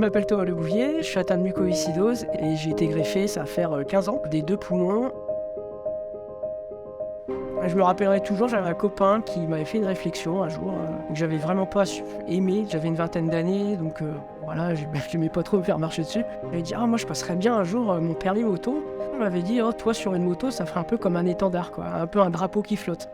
m'appelle Thomas Le Bouvier, je suis atteint de mucoviscidose et j'ai été greffé, ça va faire 15 ans, des 2 poumons. Je me rappellerai toujours, j'avais un copain qui m'avait fait une réflexion un jour que j'avais vraiment pas aimé. J'avais une vingtaine d'années, donc voilà, j'aimais pas trop me faire marcher dessus. Il m'avait dit moi je passerais bien un jour mon permis moto. Il m'avait dit toi sur une moto ça ferait un peu comme un étendard, quoi, un peu un drapeau qui flotte.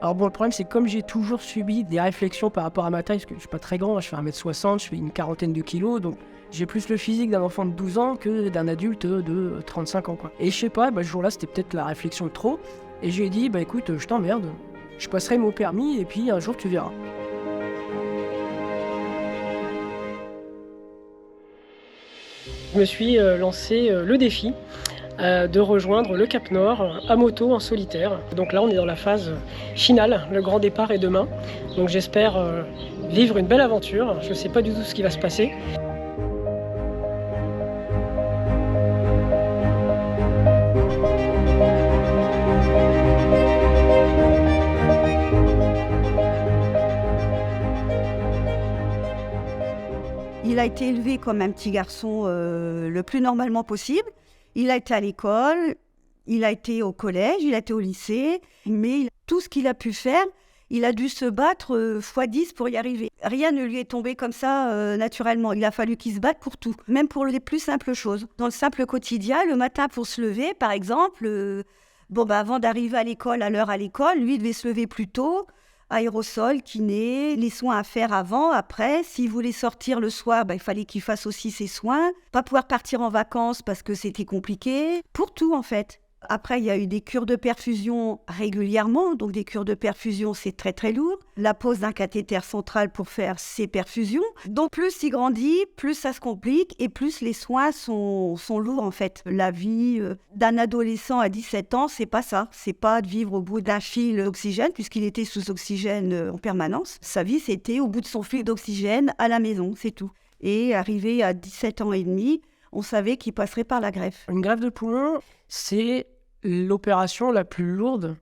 Alors bon, le problème c'est que comme j'ai toujours subi des réflexions par rapport à ma taille, parce que je suis pas très grand, je fais 1m60, je fais une quarantaine de kilos, donc j'ai plus le physique d'un enfant de 12 ans que d'un adulte de 35 ans, quoi. Et je sais pas, ce jour-là c'était peut-être la réflexion de trop, et je lui ai dit écoute, je t'emmerde, je passerai mon permis et puis un jour tu verras. Je me suis lancé le défi de rejoindre le Cap Nord à moto en solitaire. Donc là on est dans la phase finale, le grand départ est demain. Donc j'espère vivre une belle aventure, je ne sais pas du tout ce qui va se passer. Il a été élevé comme un petit garçon le plus normalement possible. Il a été à l'école, il a été au collège, il a été au lycée, mais tout ce qu'il a pu faire, il a dû se battre x10 pour y arriver. Rien ne lui est tombé comme ça naturellement. Il a fallu qu'il se batte pour tout, même pour les plus simples choses. Dans le simple quotidien, le matin pour se lever, par exemple, avant d'arriver à l'école, à l'heure à l'école, lui, il devait se lever plus tôt. Aérosol, kiné, les soins à faire avant, après. S'il voulait sortir le soir, il fallait qu'il fasse aussi ses soins. Pas pouvoir partir en vacances parce que c'était compliqué. Pour tout, en fait. Après, il y a eu des cures de perfusion régulièrement. Donc, des cures de perfusion, c'est très, très lourd. La pose d'un cathéter central pour faire ces perfusions. Donc, plus il grandit, plus ça se complique et plus les soins sont lourds, en fait. La vie d'un adolescent à 17 ans, c'est pas ça. C'est pas de vivre au bout d'un fil d'oxygène, puisqu'il était sous oxygène en permanence. Sa vie, c'était au bout de son fil d'oxygène à la maison, c'est tout. Et arrivé à 17 ans et demi, on savait qu'il passerait par la greffe. Une greffe de poumon, c'est l'opération la plus lourde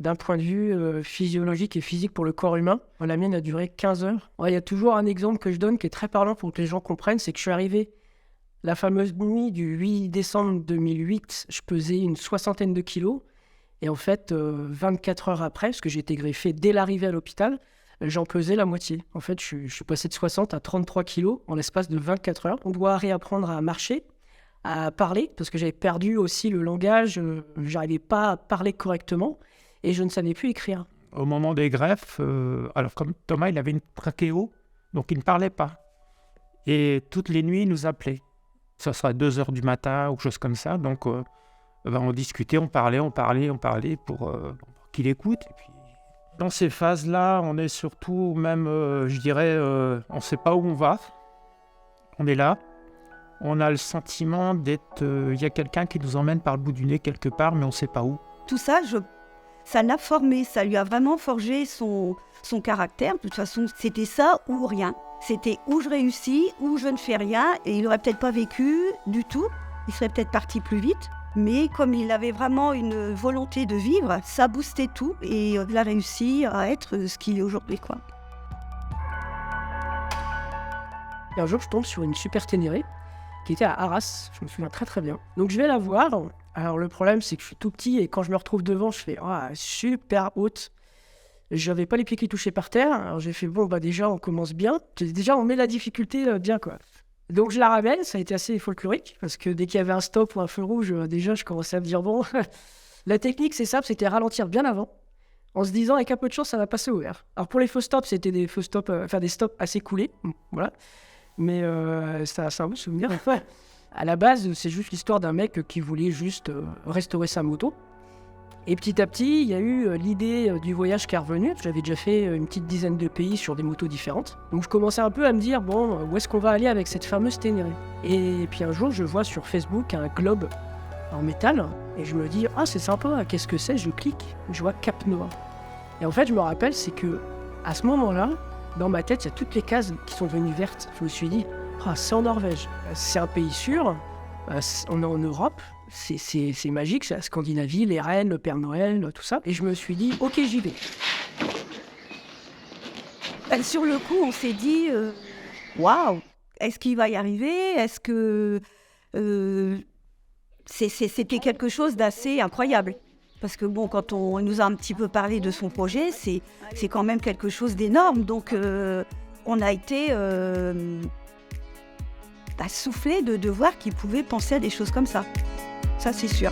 d'un point de vue physiologique et physique pour le corps humain. La mienne a duré 15 heures. Il y a toujours un exemple que je donne qui est très parlant pour que les gens comprennent, c'est que je suis arrivé la fameuse nuit du 8 décembre 2008, je pesais une 60aine de kilos. Et en fait, 24 heures après, parce que j'ai été greffé dès l'arrivée à l'hôpital, j'en pesais la moitié. En fait, je suis passé de 60 à 33 kilos en l'espace de 24 heures. On doit réapprendre à marcher, à parler, parce que j'avais perdu aussi le langage, j'arrivais pas à parler correctement et je ne savais plus écrire. Au moment des greffes, alors comme Thomas, il avait une trachéo, donc il ne parlait pas. Et toutes les nuits, il nous appelait. Ça serait 2h du matin ou quelque chose comme ça. Donc on discutait, on parlait pour qu'il écoute. Et puis, dans ces phases-là, on est surtout même, je dirais, on ne sait pas où on va. On est là. On a le sentiment d'être... Il y a quelqu'un qui nous emmène par le bout du nez quelque part, mais on ne sait pas où. Tout ça, ça l'a formé, ça lui a vraiment forgé son caractère. De toute façon, c'était ça ou rien. C'était ou je réussis, ou je ne fais rien. Et il n'aurait peut-être pas vécu du tout. Il serait peut-être parti plus vite. Mais comme il avait vraiment une volonté de vivre, ça boostait tout. Et il a réussi à être ce qu'il est aujourd'hui, quoi. Et un jour, je tombe sur une Super Ténéré qui était à Arras, je me souviens très très bien. Donc je vais la voir. Alors le problème c'est que je suis tout petit et quand je me retrouve devant, je fais super haute. J'avais pas les pieds qui touchaient par terre. Alors j'ai fait déjà on commence bien. Déjà on met la difficulté bien, quoi. Donc je la ramène, ça a été assez folklorique parce que dès qu'il y avait un stop ou un feu rouge, déjà je commençais à me dire la technique c'est simple, c'était ralentir bien avant en se disant avec un peu de chance ça va passer au vert. Alors pour les faux stops, c'était des faux stops, des stops assez coulés, voilà. Mais c'est un bon souvenir. À la base, c'est juste l'histoire d'un mec qui voulait juste restaurer sa moto. Et petit à petit, il y a eu l'idée du voyage qui est revenu. J'avais déjà fait une petite dizaine de pays sur des motos différentes. Donc je commençais un peu à me dire, où est-ce qu'on va aller avec cette fameuse Ténéré ? Et puis un jour, je vois sur Facebook un globe en métal. Et je me dis, c'est sympa, qu'est-ce que c'est ? Je clique, je vois Cap Nord. Et en fait, je me rappelle, c'est que à ce moment-là, dans ma tête, il y a toutes les cases qui sont devenues vertes. Je me suis dit, c'est en Norvège. C'est un pays sûr, on est en Europe, c'est magique, c'est la Scandinavie, les rennes, le Père Noël, tout ça. Et je me suis dit, ok, j'y vais. Sur le coup, on s'est dit, waouh, est-ce qu'il va y arriver? Est-ce que c'était quelque chose d'assez incroyable? Parce que bon, quand on nous a un petit peu parlé de son projet, c'est quand même quelque chose d'énorme. Donc on a été soufflé de voir qu'il pouvait penser à des choses comme ça. Ça, c'est sûr.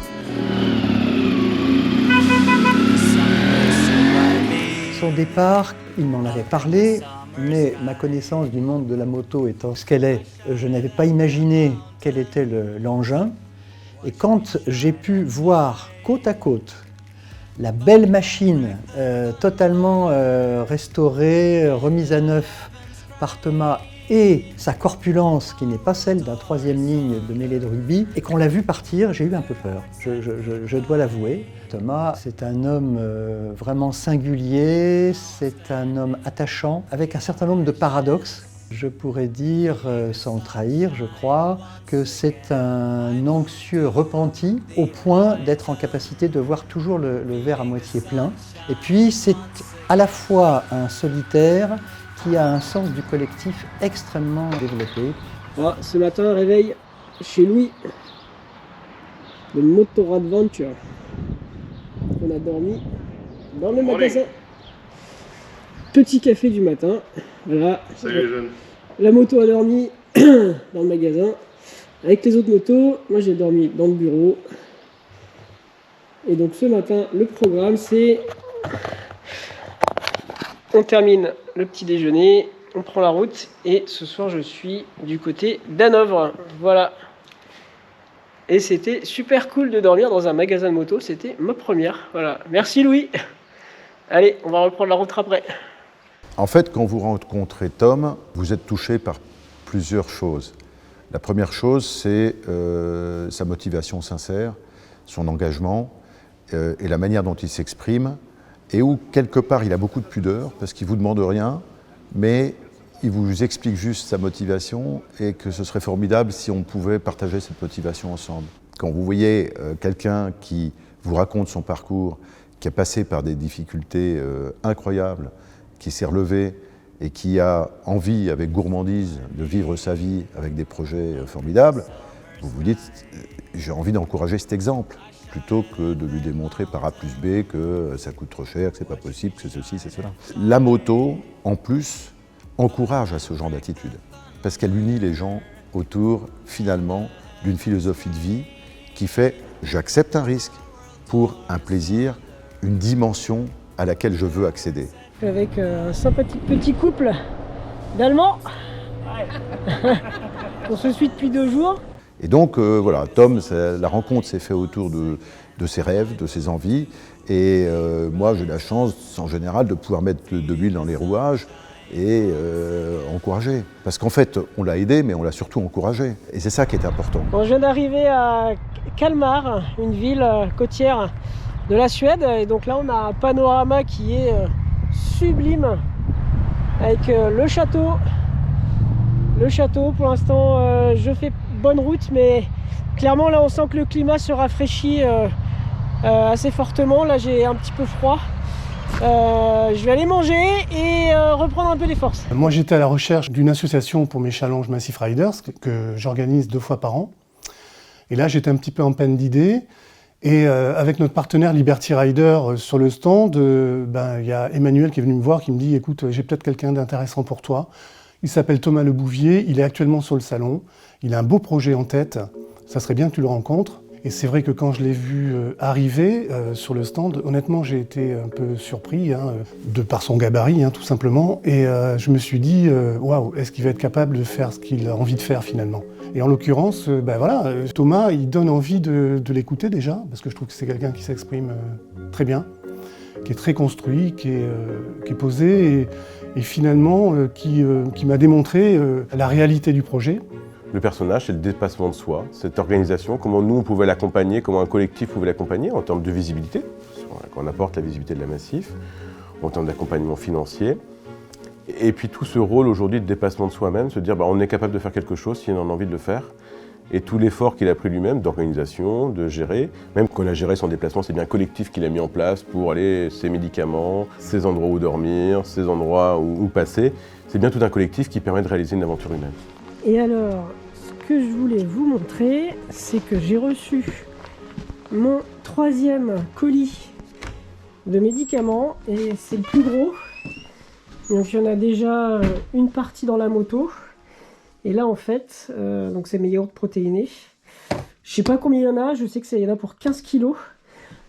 Son départ, il m'en avait parlé, mais ma connaissance du monde de la moto étant ce qu'elle est, je n'avais pas imaginé quel était l'engin. Et quand j'ai pu voir côte à côte la belle machine totalement restaurée, remise à neuf par Thomas, et sa corpulence qui n'est pas celle d'un troisième ligne de mêlée de rugby, et qu'on l'a vu partir, j'ai eu un peu peur, je dois l'avouer. Thomas, c'est un homme vraiment singulier, c'est un homme attachant, avec un certain nombre de paradoxes. Je pourrais dire, sans trahir, je crois, que c'est un anxieux repenti au point d'être en capacité de voir toujours le verre à moitié plein. Et puis c'est à la fois un solitaire qui a un sens du collectif extrêmement développé. Ah, ce matin, réveil chez Louis, le Motor Adventure. On a dormi dans le magasin. Petit café du matin. Voilà. Salut les jeunes. La moto a dormi dans le magasin. Avec les autres motos, moi j'ai dormi dans le bureau. Et donc ce matin, le programme c'est... On termine le petit déjeuner, on prend la route et ce soir je suis du côté d'Hanovre. Voilà. Et c'était super cool de dormir dans un magasin de moto, c'était ma première. Voilà. Merci Louis. Allez, on va reprendre la route après. En fait, quand vous rencontrez Tom, vous êtes touché par plusieurs choses. La première chose, c'est sa motivation sincère, son engagement et la manière dont il s'exprime. Et où, quelque part, il a beaucoup de pudeur, parce qu'il ne vous demande rien, mais il vous explique juste sa motivation et que ce serait formidable si on pouvait partager cette motivation ensemble. Quand vous voyez quelqu'un qui vous raconte son parcours, qui est passé par des difficultés incroyables, qui s'est relevé et qui a envie, avec gourmandise, de vivre sa vie avec des projets formidables, vous vous dites « j'ai envie d'encourager cet exemple ». Plutôt que de lui démontrer par A plus B que ça coûte trop cher, que c'est pas possible, que c'est ceci, c'est cela. La moto, en plus, encourage à ce genre d'attitude, parce qu'elle unit les gens autour, finalement, d'une philosophie de vie qui fait « j'accepte un risque pour un plaisir, une dimension à laquelle je veux accéder ». Avec un sympathique petit couple d'Allemands. On se suit depuis 2 jours. Et donc, voilà, Tom, la rencontre s'est faite autour de ses rêves, de ses envies. Et moi, j'ai la chance, en général, de pouvoir mettre de l'huile dans les rouages et encourager. Parce qu'en fait, on l'a aidé, mais on l'a surtout encouragé. Et c'est ça qui est important. Bon, je viens d'arriver à Kalmar, une ville côtière de la Suède. Et donc là, on a un panorama qui est sublime, avec le château. Le château, pour l'instant, je fais bonne route, mais clairement là on sent que le climat se rafraîchit assez fortement. Là j'ai un petit peu froid. Je vais aller manger et reprendre un peu des forces. Moi j'étais à la recherche d'une association pour mes challenges Massif Riders que j'organise 2 fois par an. Et là j'étais un petit peu en panne d'idées. Et avec notre partenaire Liberty Rider sur le stand, y a Emmanuel qui est venu me voir qui me dit « Écoute, j'ai peut-être quelqu'un d'intéressant pour toi ». Il s'appelle Thomas Le Bouvier, il est actuellement sur le salon, il a un beau projet en tête, ça serait bien que tu le rencontres. Et c'est vrai que quand je l'ai vu arriver sur le stand, honnêtement j'ai été un peu surpris, de par son gabarit tout simplement. Et je me suis dit, waouh, est-ce qu'il va être capable de faire ce qu'il a envie de faire finalement? Et en l'occurrence, Thomas, il donne envie de l'écouter déjà, parce que je trouve que c'est quelqu'un qui s'exprime très bien, qui est très construit, qui est posé et finalement qui m'a démontré la réalité du projet. Le personnage, c'est le dépassement de soi, cette organisation, comment nous on pouvait l'accompagner, comment un collectif pouvait l'accompagner en termes de visibilité, quand on apporte la visibilité de la Massif, en termes d'accompagnement financier. Et puis tout ce rôle aujourd'hui de dépassement de soi-même, se dire on est capable de faire quelque chose si on a envie de le faire. Et tout l'effort qu'il a pris lui-même d'organisation, de gérer, même quand il a géré son déplacement, c'est bien un collectif qu'il a mis en place pour aller ses médicaments, ses endroits où dormir, ses endroits où passer. C'est bien tout un collectif qui permet de réaliser une aventure humaine. Et alors, ce que je voulais vous montrer, c'est que j'ai reçu mon 3e colis de médicaments et c'est le plus gros. Donc il y en a déjà une partie dans la moto. Et là en fait, donc c'est mes yaourts protéinés. Je sais pas combien il y en a, je sais qu'il y en a pour 15 kilos.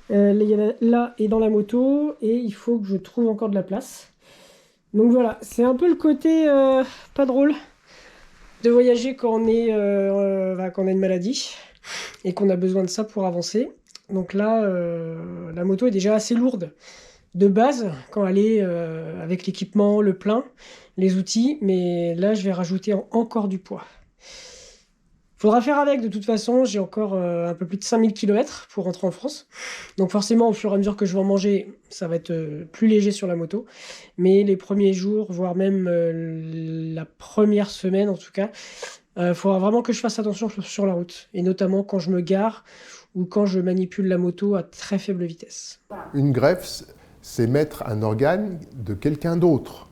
Il y en a là et dans la moto et il faut que je trouve encore de la place. Donc voilà, c'est un peu le côté pas drôle de voyager quand on a une maladie et qu'on a besoin de ça pour avancer. Donc là, la moto est déjà assez lourde de base quand elle est avec l'équipement, le plein, les outils, mais là je vais rajouter encore du poids. Faudra faire avec, de toute façon, j'ai encore un peu plus de 5000 km pour rentrer en France. Donc forcément, au fur et à mesure que je vais en manger, ça va être plus léger sur la moto. Mais les premiers jours, voire même la première semaine en tout cas, faudra vraiment que je fasse attention sur la route. Et notamment quand je me gare ou quand je manipule la moto à très faible vitesse. Une greffe, c'est mettre un organe de quelqu'un d'autre.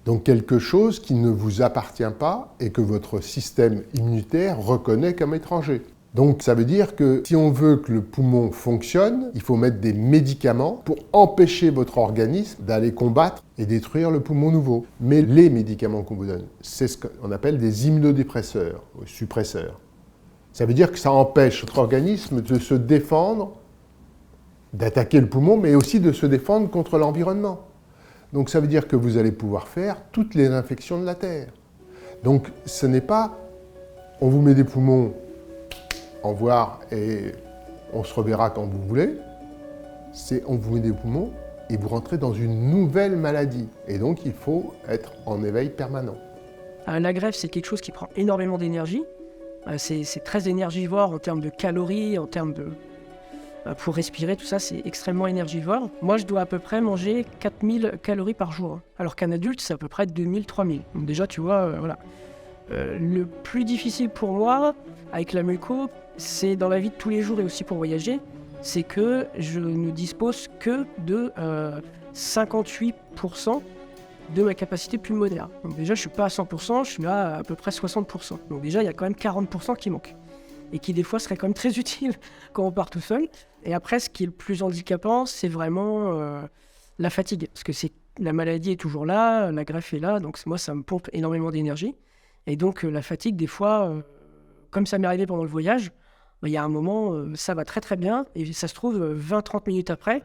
Donc quelque chose qui ne vous appartient pas et que votre système immunitaire reconnaît comme étranger. Donc ça veut dire que si on veut que le poumon fonctionne, il faut mettre des médicaments pour empêcher votre organisme d'aller combattre et détruire le poumon nouveau. Mais les médicaments qu'on vous donne, c'est ce qu'on appelle des immunodépresseurs, ou suppresseurs. Ça veut dire que ça empêche votre organisme de se défendre, d'attaquer le poumon, mais aussi de se défendre contre l'environnement. Donc ça veut dire que vous allez pouvoir faire toutes les infections de la Terre. Donc ce n'est pas on vous met des poumons, au revoir et on se reverra quand vous voulez. C'est on vous met des poumons et vous rentrez dans une nouvelle maladie. Et donc il faut être en éveil permanent. La greffe, c'est quelque chose qui prend énormément d'énergie. C'est très énergivore en termes de calories, en termes de... Pour respirer, tout ça, c'est extrêmement énergivore. Moi, je dois à peu près manger 4000 calories par jour. Alors qu'un adulte, c'est à peu près 2000-3000. Donc déjà, tu vois, voilà. Le plus difficile pour moi, avec la muco, c'est dans la vie de tous les jours et aussi pour voyager, c'est que je ne dispose que de 58% de ma capacité pulmonaire. Donc déjà, je suis pas à 100%, je suis à peu près 60%. Donc déjà, il y a quand même 40% qui manquent. Et qui des fois serait quand même très utile quand on part tout seul. Et après, ce qui est le plus handicapant, c'est vraiment la fatigue. Parce que la maladie est toujours là, la greffe est là, donc moi, ça me pompe énormément d'énergie. Et donc, la fatigue, des fois, comme ça m'est arrivé pendant le voyage, il y a un moment, ça va très très bien, et ça se trouve, 20-30 minutes après,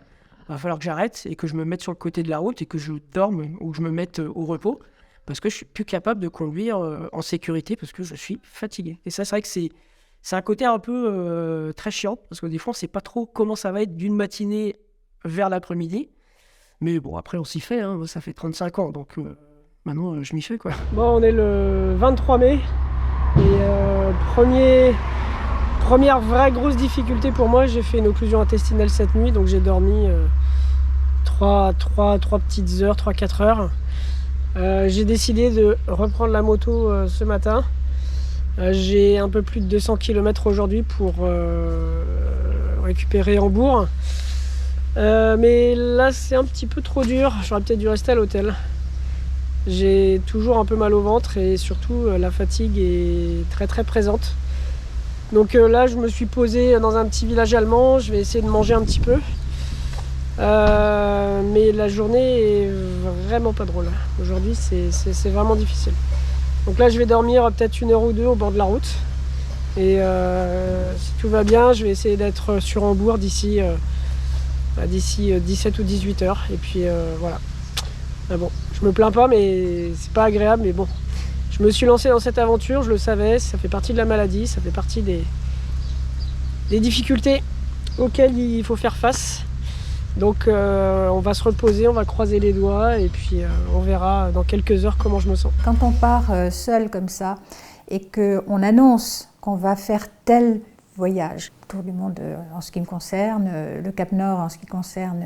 il va falloir que j'arrête et que je me mette sur le côté de la route et que je dorme ou que je me mette au repos, parce que je suis plus capable de conduire en sécurité, parce que je suis fatigué. Et ça, c'est vrai que c'est un côté un peu très chiant, parce que des fois, on ne sait pas trop comment ça va être d'une matinée vers l'après-midi. Mais bon, après, on s'y fait, hein. Ça fait 35 ans, donc maintenant, je m'y fais, quoi. Bon, on est le 23 mai, et première vraie grosse difficulté pour moi, j'ai fait une occlusion intestinale cette nuit, donc j'ai dormi 3 petites heures, 3-4 heures. J'ai décidé de reprendre la moto ce matin. J'ai un peu plus de 200 km aujourd'hui pour récupérer Hambourg. Mais là, c'est un petit peu trop dur. J'aurais peut-être dû rester à l'hôtel. J'ai toujours un peu mal au ventre et surtout la fatigue est très très présente. Donc là, je me suis posé dans un petit village allemand. Je vais essayer de manger un petit peu. Mais la journée est vraiment pas drôle. Aujourd'hui, c'est vraiment difficile. Donc là, je vais dormir peut-être 1 heure ou 2 au bord de la route. Et si tout va bien, je vais essayer d'être sur Hambourg d'ici 17 ou 18 heures. Et puis voilà. Ah bon, je me plains pas, mais c'est pas agréable. Mais bon, je me suis lancé dans cette aventure, je le savais. Ça fait partie de la maladie, ça fait partie des difficultés auxquelles il faut faire face. Donc on va se reposer, on va croiser les doigts et puis on verra dans quelques heures comment je me sens. Quand on part seul comme ça et qu'on annonce qu'on va faire tel voyage, tour du monde en ce qui me concerne, le Cap Nord en ce qui concerne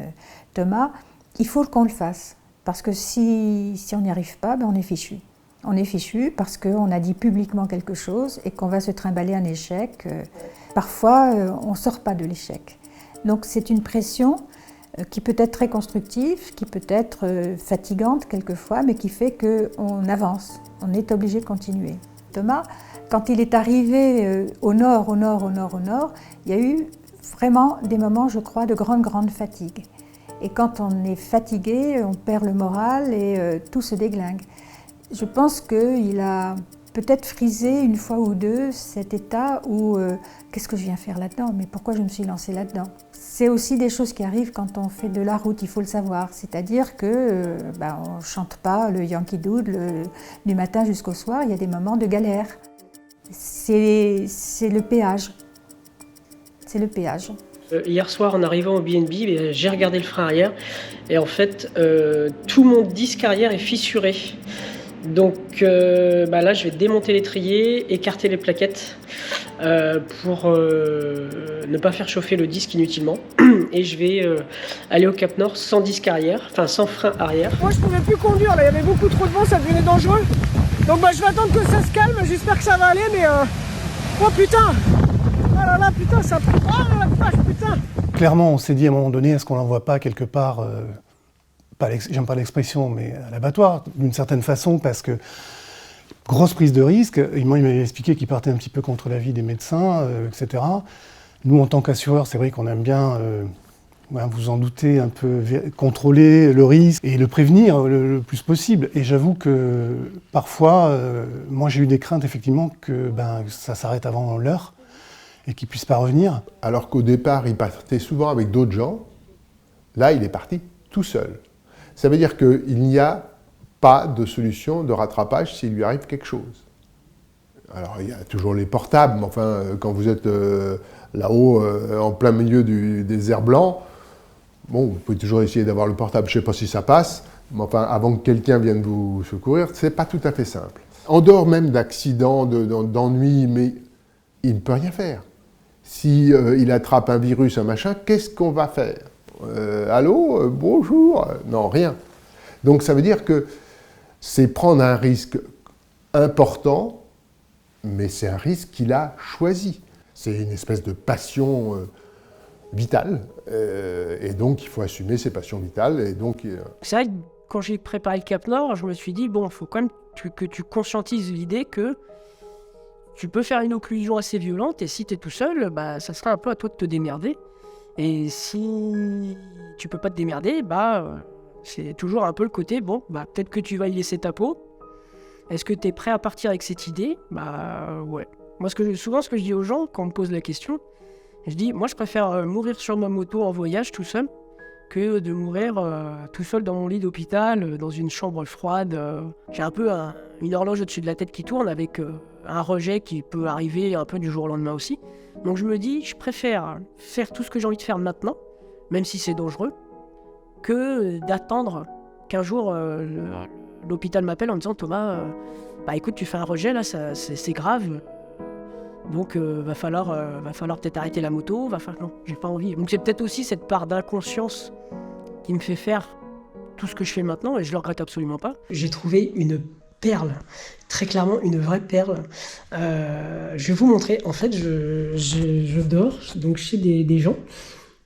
Thomas, il faut qu'on le fasse. Parce que si on n'y arrive pas, ben on est fichu. On est fichu parce qu'on a dit publiquement quelque chose et qu'on va se trimballer un échec. Parfois, on ne sort pas de l'échec. Donc c'est une pression qui peut être très constructive, qui peut être fatigante quelquefois, mais qui fait qu'on avance, on est obligé de continuer. Thomas, quand il est arrivé au nord, il y a eu vraiment des moments, je crois, de grande fatigue. Et quand on est fatigué, on perd le moral et tout se déglingue. Je pense qu'il a peut-être frisé une fois ou deux cet état où qu'est-ce que je viens faire là-dedans? Mais pourquoi je me suis lancée là-dedans? C'est aussi des choses qui arrivent quand on fait de la route, il faut le savoir. C'est-à-dire que on ne chante pas le Yankee Doodle du matin jusqu'au soir, il y a des moments de galère. C'est le péage. C'est le péage. Hier soir, en arrivant au B&B, j'ai regardé le frein arrière et en fait, tout mon disque arrière est fissuré. Donc là, je vais démonter l'étrier, écarter les plaquettes pour ne pas faire chauffer le disque inutilement. Et je vais aller au Cap Nord sans disque arrière, enfin sans frein arrière. Moi, je ne pouvais plus conduire, là, il y avait beaucoup trop de vent, ça devenait dangereux. Donc je vais attendre que ça se calme, j'espère que ça va aller, mais oh putain! Oh là là, putain, ça... Oh la vache, putain! Clairement, on s'est dit à un moment donné, est-ce qu'on l'envoie pas quelque part, j'aime pas l'expression, mais à l'abattoir, d'une certaine façon, parce que grosse prise de risque. Il m'avait expliqué qu'il partait un petit peu contre l'avis des médecins, etc. Nous, en tant qu'assureurs, c'est vrai qu'on aime bien, vous en doutez, un peu contrôler le risque et le prévenir le plus possible. Et j'avoue que parfois, moi j'ai eu des craintes effectivement que ça s'arrête avant l'heure et qu'il ne puisse pas revenir. Alors qu'au départ, il partait souvent avec d'autres gens. Là, il est parti tout seul. Ça veut dire qu'il n'y a pas de solution de rattrapage s'il lui arrive quelque chose. Alors, il y a toujours les portables, mais enfin, quand vous êtes là-haut, en plein milieu du désert blanc, bon, vous pouvez toujours essayer d'avoir le portable, je ne sais pas si ça passe, mais enfin, avant que quelqu'un vienne vous secourir, ce n'est pas tout à fait simple. En dehors même d'accidents, d'ennuis, mais il ne peut rien faire. Si il attrape un virus, un machin, qu'est-ce qu'on va faire? Allô, bonjour? Non, rien. Donc ça veut dire que c'est prendre un risque important, mais c'est un risque qu'il a choisi. C'est une espèce de passion vitale, et donc il faut assumer ses passions vitales. Et donc, C'est vrai que quand j'ai préparé le Cap Nord, je me suis dit, bon, il faut quand même que tu conscientises l'idée que tu peux faire une occlusion assez violente, et si tu es tout seul, ça sera un peu à toi de te démerder. Et si tu peux pas te démerder, c'est toujours un peu le côté, peut-être que tu vas y laisser ta peau. Est-ce que tu es prêt à partir avec cette idée? Ouais. Moi, souvent, ce que je dis aux gens, quand on me pose la question, je dis, moi, je préfère mourir sur ma moto en voyage tout seul, que de mourir tout seul dans mon lit d'hôpital, dans une chambre froide. J'ai un peu une horloge au-dessus de la tête qui tourne, avec un rejet qui peut arriver un peu du jour au lendemain aussi. Donc je me dis, je préfère faire tout ce que j'ai envie de faire maintenant, même si c'est dangereux, que d'attendre qu'un jour l'hôpital m'appelle en me disant, Thomas, écoute, tu fais un rejet là, c'est grave, donc va falloir peut-être arrêter la moto, non, j'ai pas envie. Donc c'est peut-être aussi cette part d'inconscience qui me fait faire tout ce que je fais maintenant, et je le regrette absolument pas. J'ai trouvé une perle, très clairement une vraie perle. Je vais vous montrer. En fait, je dors donc chez des gens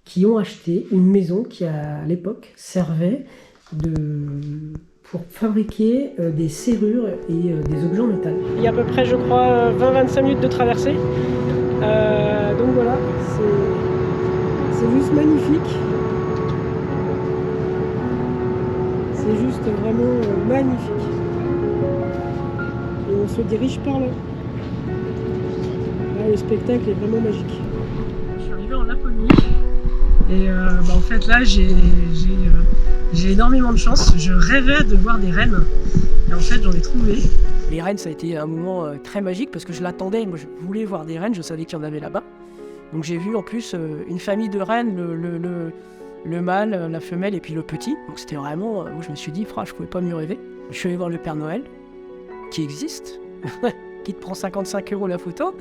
qui ont acheté une maison qui, à l'époque, servait pour fabriquer des serrures et des objets en métal. Il y a à peu près, je crois, 20-25 minutes de traversée. Donc voilà, c'est juste magnifique. C'est juste vraiment magnifique. Et on se dirige par là. Là, le spectacle est vraiment magique. Je suis arrivé en Laponie. Et en fait, là, j'ai énormément de chance. Je rêvais de voir des rennes. Et en fait, j'en ai trouvé. Les rennes, ça a été un moment très magique parce que je l'attendais. Moi, je voulais voir des rennes. Je savais qu'il y en avait là-bas. Donc, j'ai vu en plus une famille de rennes, le mâle, la femelle et puis le petit. Donc, c'était vraiment... moi, je me suis dit, je pouvais pas mieux rêver. Je suis allé voir le Père Noël, qui existe, qui te prend 55 € la photo,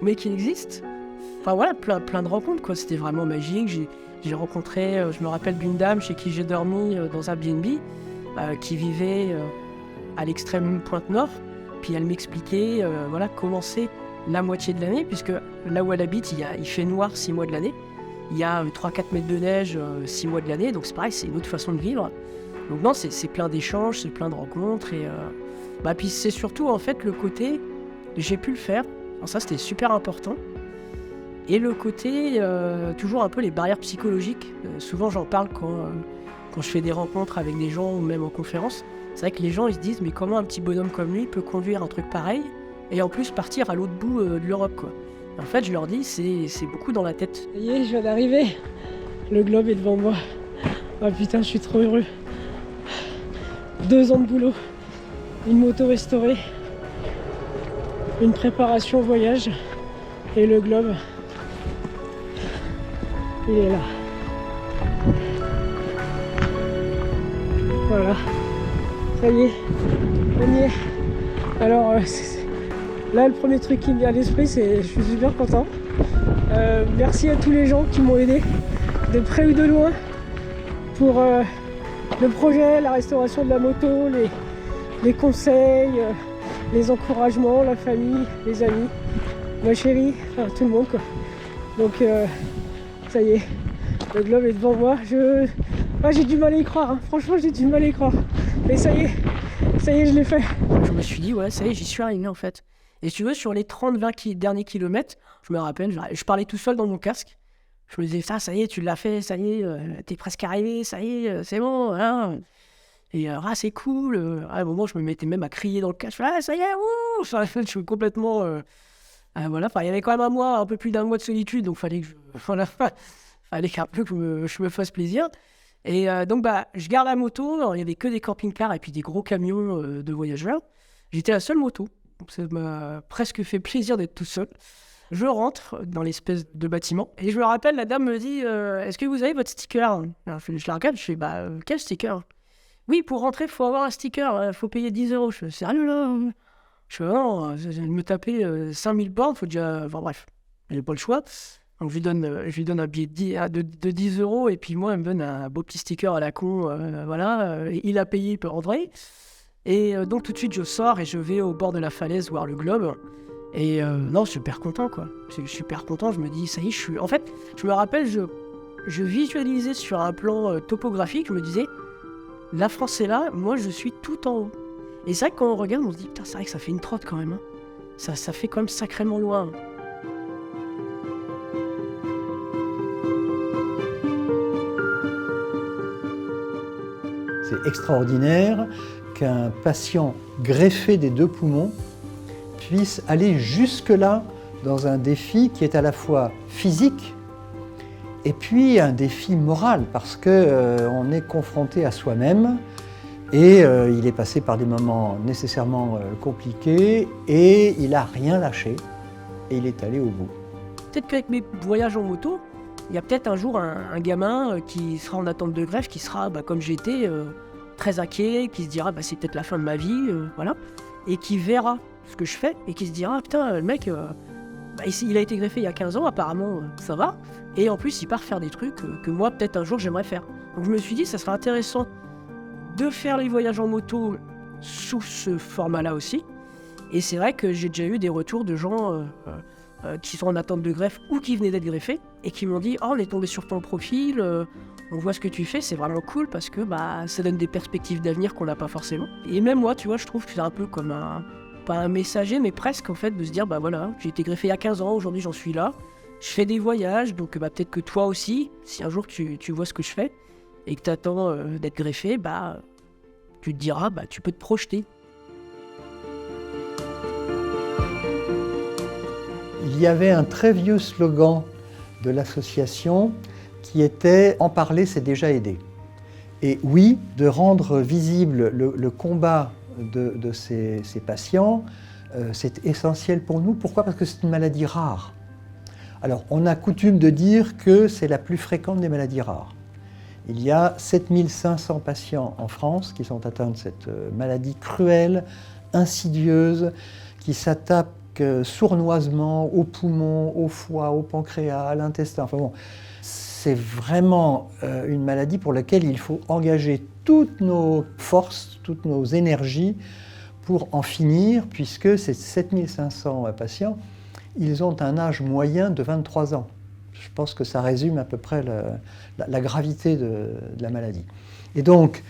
mais qui existe. Enfin voilà, plein de rencontres, quoi. C'était vraiment magique. J'ai rencontré, je me rappelle d'une dame chez qui j'ai dormi dans un B&B, qui vivait à l'extrême pointe nord. Puis elle m'expliquait comment c'est la moitié de l'année, puisque là où elle habite, il fait noir 6 mois de l'année. il y a 3-4 mètres de neige 6 mois de l'année, donc c'est pareil, c'est une autre façon de vivre. Donc non, c'est plein d'échanges, c'est plein de rencontres, et puis c'est surtout en fait le côté, j'ai pu le faire, alors ça c'était super important, et le côté, toujours un peu les barrières psychologiques, souvent j'en parle quand je fais des rencontres avec des gens ou même en conférence. C'est vrai que les gens ils se disent mais comment un petit bonhomme comme lui peut conduire un truc pareil et en plus partir à l'autre bout de l'Europe quoi. Et en fait je leur dis c'est beaucoup dans la tête. Ça y est, je viens d'arriver, le globe est devant moi. Oh putain, je suis trop heureux. 2 ans de boulot, une moto restaurée, une préparation au voyage et le globe, il est là. Voilà, ça y est, on y est. Alors là le premier truc qui me vient à l'esprit c'est je suis super content. Merci à tous les gens qui m'ont aidé de près ou de loin pour le projet, la restauration de la moto, les conseils, les encouragements, la famille, les amis, ma chérie, enfin tout le monde quoi. Donc ça y est, le globe est devant moi. J'ai du mal à y croire, hein. Franchement j'ai du mal à y croire. Mais ça y est, je l'ai fait. Je me suis dit, ouais, ça y est, j'y suis arrivé en fait. Et si tu veux, sur les 30-20 derniers kilomètres, je me rappelle, je parlais tout seul dans mon casque. Je me disais, ça y est, tu l'as fait, ça y est, t'es presque arrivé, ça y est, c'est bon. Hein. Et c'est cool. À un moment, je me mettais même à crier dans le casque. Ça y est, ouh. Enfin, je suis complètement. Voilà, il y avait quand même un peu plus d'un mois de solitude, donc fallait que fallait qu'un peu que je me fasse plaisir. Et donc, je garde la moto. Alors, il n'y avait que des camping-cars et puis des gros camions de voyageurs. J'étais la seule moto. Donc, ça m'a presque fait plaisir d'être tout seul. Je rentre dans l'espèce de bâtiment. Et je me rappelle, la dame me dit est-ce que vous avez votre sticker? Alors, je la regarde, je fais quel sticker? Oui, pour rentrer, il faut avoir un sticker. Il faut payer 10 €. Je fais sérieux là? Je fais non, je vais me taper 5000 bornes. Faut déjà. Enfin bref, j'ai pas le choix. Donc je lui donne un billet de 10 € et puis moi, elle me donne un beau petit sticker à la con. Voilà, il a payé, il peut rentrer. Et donc tout de suite, je sors et je vais au bord de la falaise voir le globe. Et non, je suis super content, quoi. Je suis super content, je me dis, ça y est, je suis... En fait, je me rappelle, je visualisais sur un plan topographique, je me disais, la France est là, moi je suis tout en haut. Et c'est vrai que quand on regarde, on se dit, putain, c'est vrai que ça fait une trotte quand même. Hein. Ça fait quand même sacrément loin. C'est extraordinaire qu'un patient greffé des 2 poumons puisse aller jusque-là dans un défi qui est à la fois physique et puis un défi moral parce qu'on est confronté à soi-même et il est passé par des moments nécessairement compliqués et il n'a rien lâché et il est allé au bout. Peut-être qu'avec mes voyages en moto, il y a peut-être un jour un gamin qui sera en attente de greffe, qui sera comme j'étais, très inquiet, qui se dira c'est peut-être la fin de ma vie, voilà, et qui verra ce que je fais et qui se dira putain le mec il a été greffé il y a 15 ans apparemment ça va et en plus il part faire des trucs que moi peut-être un jour j'aimerais faire. Donc je me suis dit ça serait intéressant de faire les voyages en moto sous ce format là aussi et c'est vrai que j'ai déjà eu des retours de gens qui sont en attente de greffe ou qui venaient d'être greffés et qui m'ont dit on est tombé sur ton profil, on voit ce que tu fais, c'est vraiment cool parce que ça donne des perspectives d'avenir qu'on n'a pas forcément. Et même moi tu vois je trouve que c'est un peu comme pas un messager, mais presque en fait, de se dire, voilà, j'ai été greffé il y a 15 ans, aujourd'hui j'en suis là, je fais des voyages, donc peut-être que toi aussi, si un jour tu vois ce que je fais, et que tu attends d'être greffé, tu te diras, tu peux te projeter. Il y avait un très vieux slogan de l'association qui était « En parler, c'est déjà aider ». Et oui, de rendre visible le combat de ces patients, c'est essentiel pour nous. Pourquoi? Parce que c'est une maladie rare. Alors, on a coutume de dire que c'est la plus fréquente des maladies rares. Il y a 7500 patients en France qui sont atteints de cette maladie cruelle, insidieuse, qui s'attaque sournoisement aux poumons, au foie, au pancréas, à l'intestin. Enfin bon, c'est vraiment une maladie pour laquelle il faut engager toutes nos forces, toutes nos énergies pour en finir, puisque ces 7500 patients, ils ont un âge moyen de 23 ans. Ce Je pense que ça résume à peu près la gravité de la maladie. Et donc,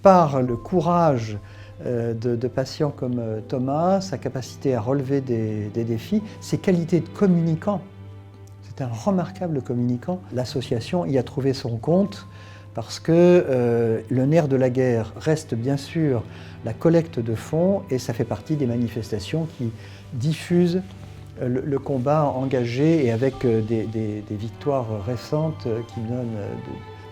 par le courage de patients comme Thomas, sa capacité à relever des défis, ses qualités de communicant, c'est un remarquable communicant, l'association y a trouvé son compte parce que le nerf de la guerre reste bien sûr la collecte de fonds et ça fait partie des manifestations qui diffusent le combat engagé et avec des victoires récentes qui donnent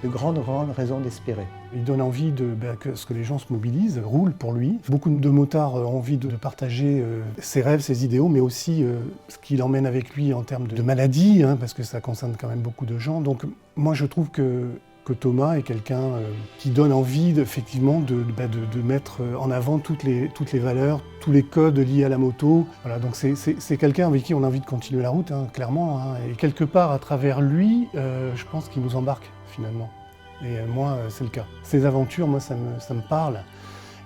de grandes raisons d'espérer. Il donne envie que les gens se mobilisent, roulent pour lui. Beaucoup de motards ont envie de partager ses rêves, ses idéaux, mais aussi ce qu'il emmène avec lui en termes de maladies, parce que ça concerne quand même beaucoup de gens. Donc moi je trouve que Thomas est quelqu'un qui donne envie effectivement de mettre en avant toutes les valeurs, tous les codes liés à la moto. Voilà, donc c'est quelqu'un avec qui on a envie de continuer la route, clairement. Et quelque part, à travers lui, je pense qu'il nous embarque finalement. Et moi, c'est le cas. Ces aventures, moi, ça me parle.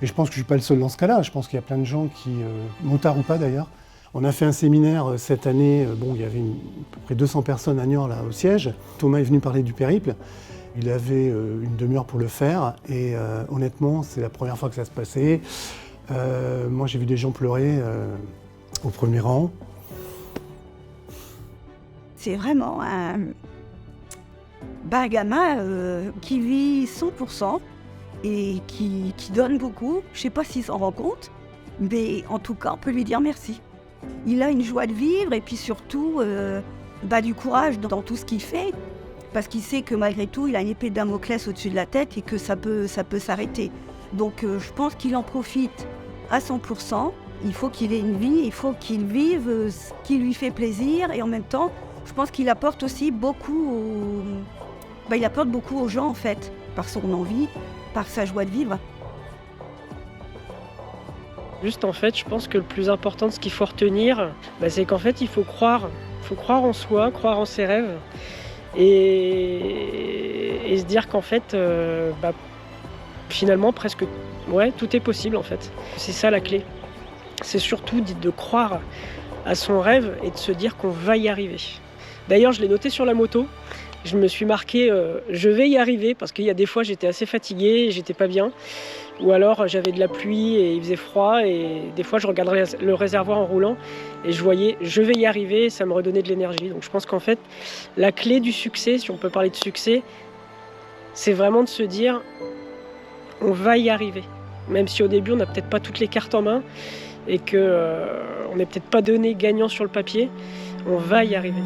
Et je pense que je ne suis pas le seul dans ce cas-là. Je pense qu'il y a plein de gens qui, motards ou pas d'ailleurs, on a fait un séminaire cette année. Il y avait à peu près 200 personnes à Niort, là, au siège. Thomas est venu parler du périple. Il avait une demi-heure pour le faire et honnêtement, c'est la première fois que ça se passait. Moi, j'ai vu des gens pleurer au premier rang. C'est vraiment un gamin qui vit 100% et qui donne beaucoup. Je ne sais pas s'il s'en rend compte, mais en tout cas, on peut lui dire merci. Il a une joie de vivre et puis surtout du courage dans tout ce qu'il fait. Parce qu'il sait que malgré tout, il a une épée de Damoclès au-dessus de la tête et que ça peut s'arrêter. Donc je pense qu'il en profite à 100%. Il faut qu'il ait une vie, il faut qu'il vive ce qui lui fait plaisir. Et en même temps, je pense qu'il apporte aussi beaucoup aux gens, en fait, par son envie, par sa joie de vivre. Juste, en fait, je pense que le plus important de ce qu'il faut retenir, c'est qu'en fait, il faut croire. Il faut croire en soi, croire en ses rêves. Et se dire qu'en fait, finalement, presque, tout est possible en fait. C'est ça la clé. C'est surtout de croire à son rêve et de se dire qu'on va y arriver. D'ailleurs, je l'ai noté sur la moto. Je me suis marqué je vais y arriver parce qu'il y a des fois j'étais assez fatigué, j'étais pas bien. Ou alors j'avais de la pluie et il faisait froid et des fois je regardais le réservoir en roulant et je voyais je vais y arriver et ça me redonnait de l'énergie. Donc je pense qu'en fait la clé du succès, si on peut parler de succès, c'est vraiment de se dire on va y arriver. Même si au début on n'a peut-être pas toutes les cartes en main et qu'on n'est peut-être pas donné gagnant sur le papier, on va y arriver.